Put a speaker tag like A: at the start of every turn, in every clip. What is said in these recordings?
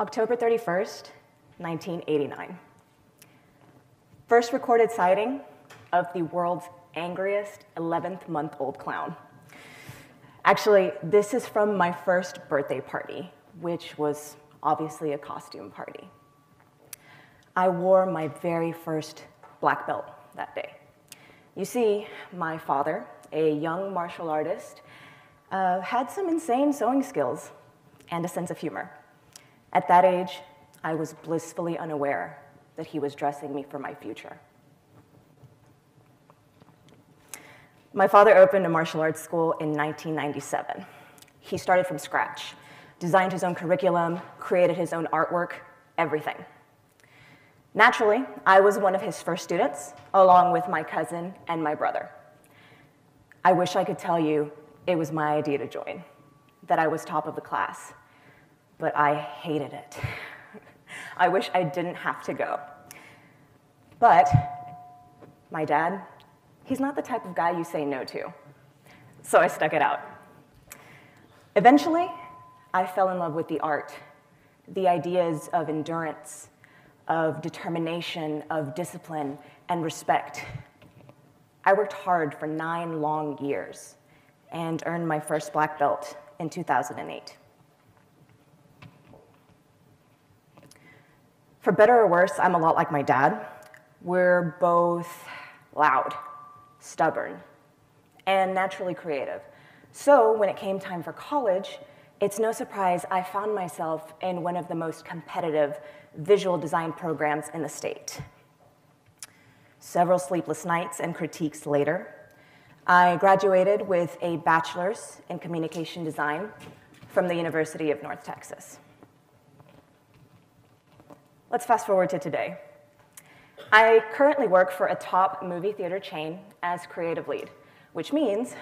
A: October 31st, 1989. First recorded sighting of the world's angriest 11th-month-old clown. Actually, this is from my first birthday party, which was obviously a costume party. I wore my very first black belt that day. You see, my father, a young martial artist, had some insane sewing skills and a sense of humor. At that age, I was blissfully unaware that he was dressing me for my future. My father opened a martial arts school in 1997. He started from scratch, designed his own curriculum, created his own artwork, everything. Naturally, I was one of his first students, along with my cousin and my brother. I wish I could tell you it was my idea to join, that I was top of the class, but I hated it. I wish I didn't have to go. But my dad, he's not the type of guy you say no to, so I stuck it out. Eventually, I fell in love with the art, the ideas of endurance, of determination, of discipline, and respect. I worked hard for 9 long years and earned my first black belt in 2008. For better or worse, I'm a lot like my dad. We're both loud, stubborn, and naturally creative. So when it came time for college, it's no surprise I found myself in one of the most competitive visual design programs in the state. Several sleepless nights and critiques later, I graduated with a bachelor's in communication design from the University of North Texas. Let's fast forward to today. I currently work for a top movie theater chain as creative lead, which means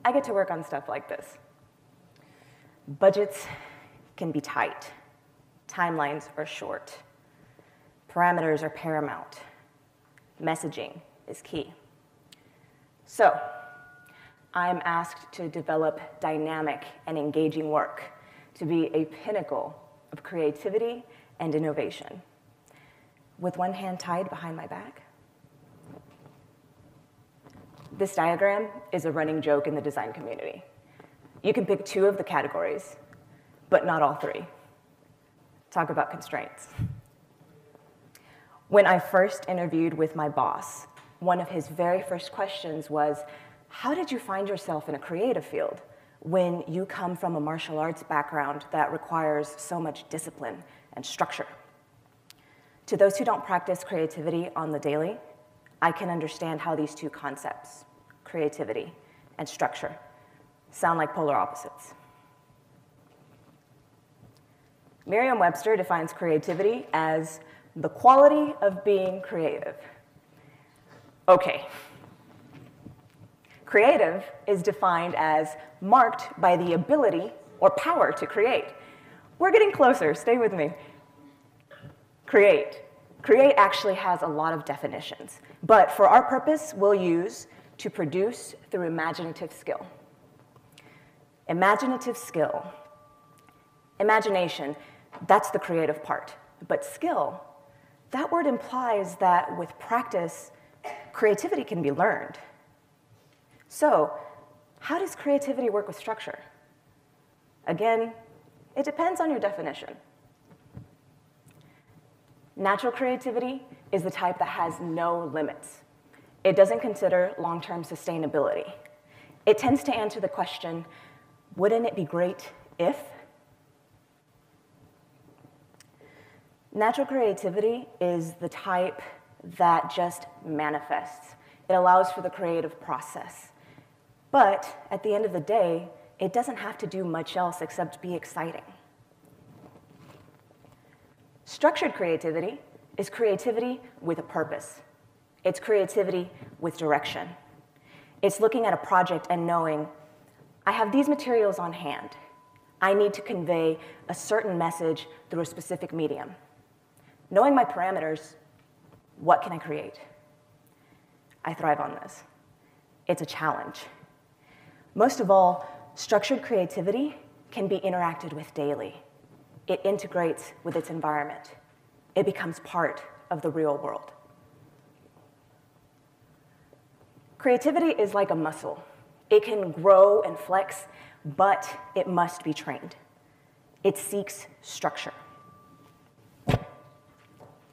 A: I get to work on stuff like this. Budgets can be tight. Timelines are short. Parameters are paramount. Messaging is key. So, I'm asked to develop dynamic and engaging work to be a pinnacle of creativity and innovation. With one hand tied behind my back. This diagram is a running joke in the design community. You can pick 2 of the categories, but not all 3. Talk about constraints. When I first interviewed with my boss, one of his very first questions was, how did you find yourself in a creative field when you come from a martial arts background that requires so much discipline and structure? To those who don't practice creativity on the daily, I can understand how these 2 concepts, creativity and structure, sound like polar opposites. Merriam-Webster defines creativity as the quality of being creative. Okay. Creative is defined as marked by the ability or power to create. We're getting closer, stay with me. Create. Create actually has a lot of definitions, but for our purpose, we'll use to produce through imaginative skill. Imaginative skill. Imagination, that's the creative part. But skill, that word implies that with practice, creativity can be learned. So, how does creativity work with structure? Again, it depends on your definition. Natural creativity is the type that has no limits. It doesn't consider long-term sustainability. It tends to answer the question, wouldn't it be great if? Natural creativity is the type that just manifests. It allows for the creative process. But at the end of the day, it doesn't have to do much else except be exciting. Structured creativity is creativity with a purpose. It's creativity with direction. It's looking at a project and knowing, I have these materials on hand. I need to convey a certain message through a specific medium. Knowing my parameters, what can I create? I thrive on this. It's a challenge. Most of all, structured creativity can be interacted with daily. it integrates with its environment. It becomes part of the real world. Creativity is like a muscle. It can grow and flex, but it must be trained. It seeks structure.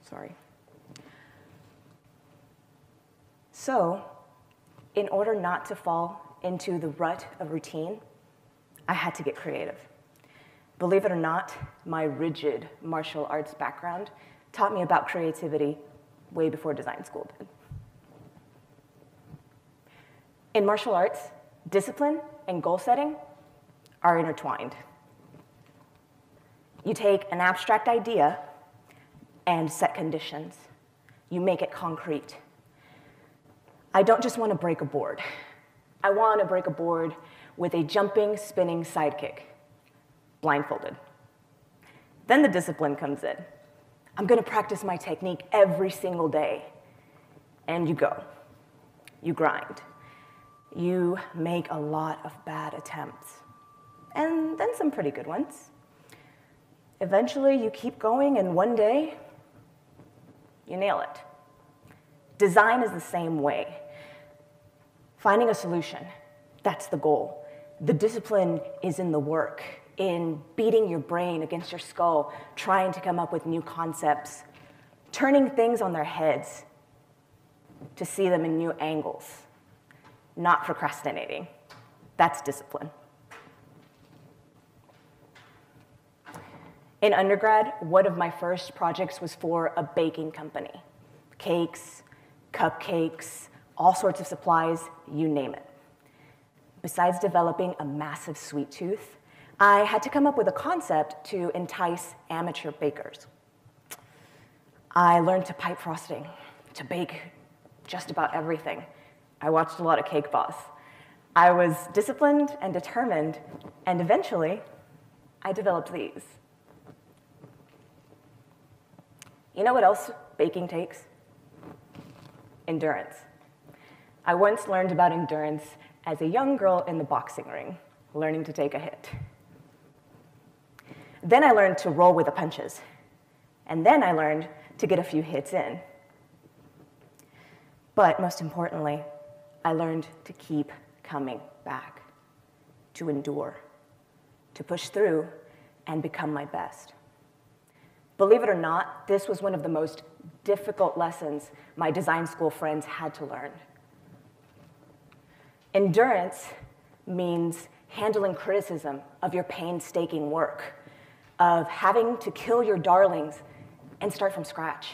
A: Sorry. So, in order not to fall into the rut of routine, I had to get creative. Believe it or not, my rigid martial arts background taught me about creativity way before design school did. In martial arts, discipline and goal setting are intertwined. You take an abstract idea and set conditions. You make it concrete. I don't just want to break a board. I want to break a board with a jumping, spinning sidekick, blindfolded. Then the discipline comes in. I'm going to practice my technique every single day. And you go. You grind. You make a lot of bad attempts, and then some pretty good ones. Eventually, you keep going, and one day, you nail it. Design is the same way. Finding a solution, that's the goal. The discipline is in the work, in beating your brain against your skull, trying to come up with new concepts, turning things on their heads to see them in new angles. Not procrastinating. That's discipline. In undergrad, one of my first projects was for a baking company. Cakes, cupcakes, all sorts of supplies, you name it. Besides developing a massive sweet tooth, I had to come up with a concept to entice amateur bakers. I learned to pipe frosting, to bake just about everything. I watched a lot of Cake Boss. I was disciplined and determined, and eventually, I developed these. You know what else baking takes? Endurance. I once learned about endurance as a young girl in the boxing ring, learning to take a hit. Then I learned to roll with the punches, and then I learned to get a few hits in. But most importantly, I learned to keep coming back, to endure, to push through and become my best. Believe it or not, this was one of the most difficult lessons my design school friends had to learn. Endurance means handling criticism of your painstaking work, of having to kill your darlings and start from scratch,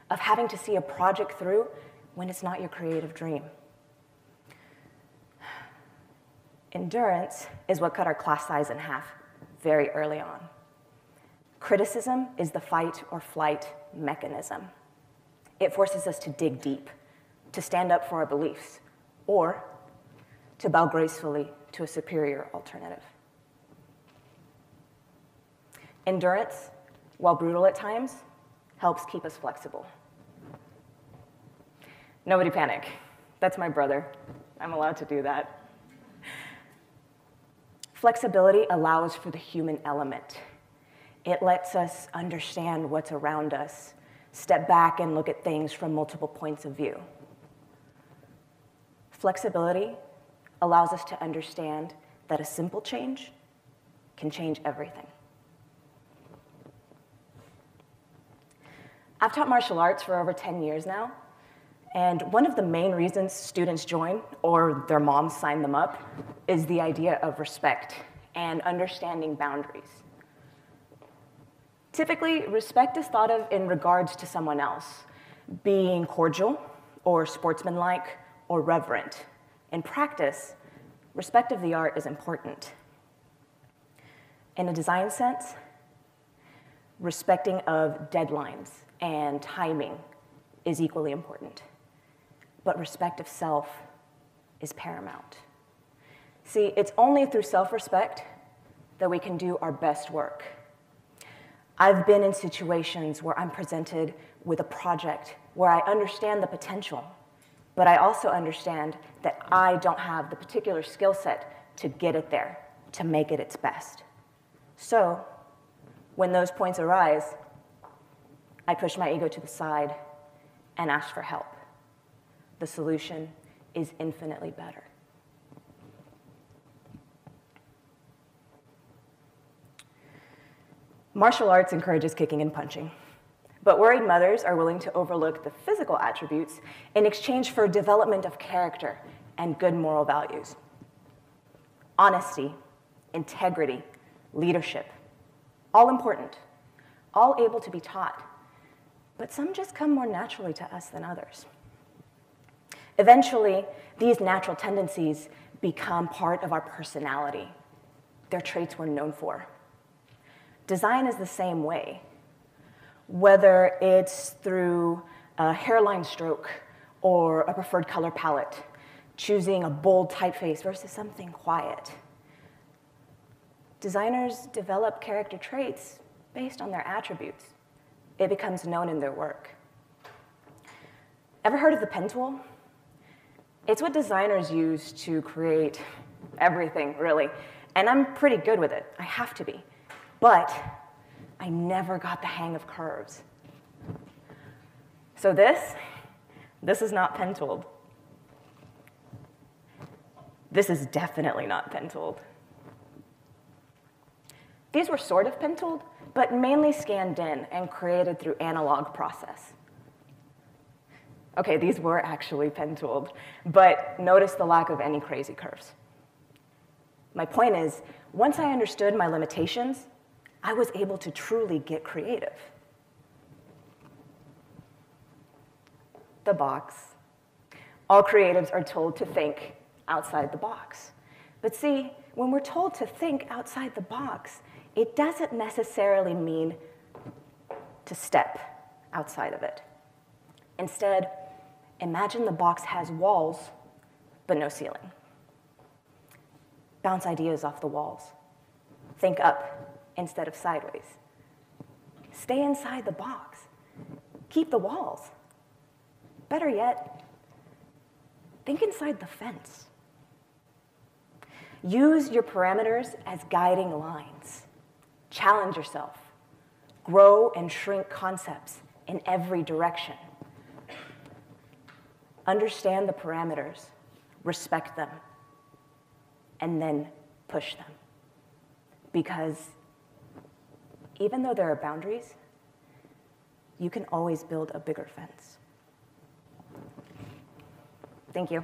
A: of having to see a project through when it's not your creative dream. Endurance is what cut our class size in half very early on. Criticism is the fight or flight mechanism. It forces us to dig deep, to stand up for our beliefs, or to bow gracefully to a superior alternative. Endurance, while brutal at times, helps keep us flexible. Nobody panic. That's my brother. I'm allowed to do that. Flexibility allows for the human element. It lets us understand what's around us, step back and look at things from multiple points of view. Flexibility allows us to understand that a simple change can change everything. I've taught martial arts for over 10 years now, and one of the main reasons students join, or their moms sign them up, is the idea of respect and understanding boundaries. Typically, respect is thought of in regards to someone else, being cordial, or sportsmanlike, or reverent. In practice, respect of the art is important. In a design sense, respecting of deadlines and timing is equally important. But respect of self is paramount. See, it's only through self-respect that we can do our best work. I've been in situations where I'm presented with a project where I understand the potential, but I also understand that I don't have the particular skill set to get it there, to make it its best. So When those points arise, I push my ego to the side and ask for help. The solution is infinitely better. Martial arts encourages kicking and punching, but worried mothers are willing to overlook the physical attributes in exchange for development of character and good moral values. Honesty, integrity, leadership, all important, all able to be taught, but some just come more naturally to us than others. Eventually, these natural tendencies become part of our personality. They're traits we're known for. Design is the same way, whether it's through a hairline stroke or a preferred color palette, choosing a bold typeface versus something quiet. Designers develop character traits based on their attributes. It becomes known in their work. Ever heard of the pen tool? It's what designers use to create everything, really. And I'm pretty good with it. I have to be. But I never got the hang of curves. So this is not pen tooled. This is definitely not pen tooled. These were sort of pen tooled, but mainly scanned in and created through analog process. Okay, these were actually pen tooled, but notice the lack of any crazy curves. My point is, once I understood my limitations, I was able to truly get creative. The box. All creatives are told to think outside the box. But see, when we're told to think outside the box, it doesn't necessarily mean to step outside of it. Instead, imagine the box has walls, but no ceiling. Bounce ideas off the walls. Think up instead of sideways. Stay inside the box. Keep the walls. Better yet, think inside the fence. Use your parameters as guiding lines. Challenge yourself. Grow and shrink concepts in every direction. Understand the parameters, respect them, and then push them. Because even though there are boundaries, you can always build a bigger fence. Thank you.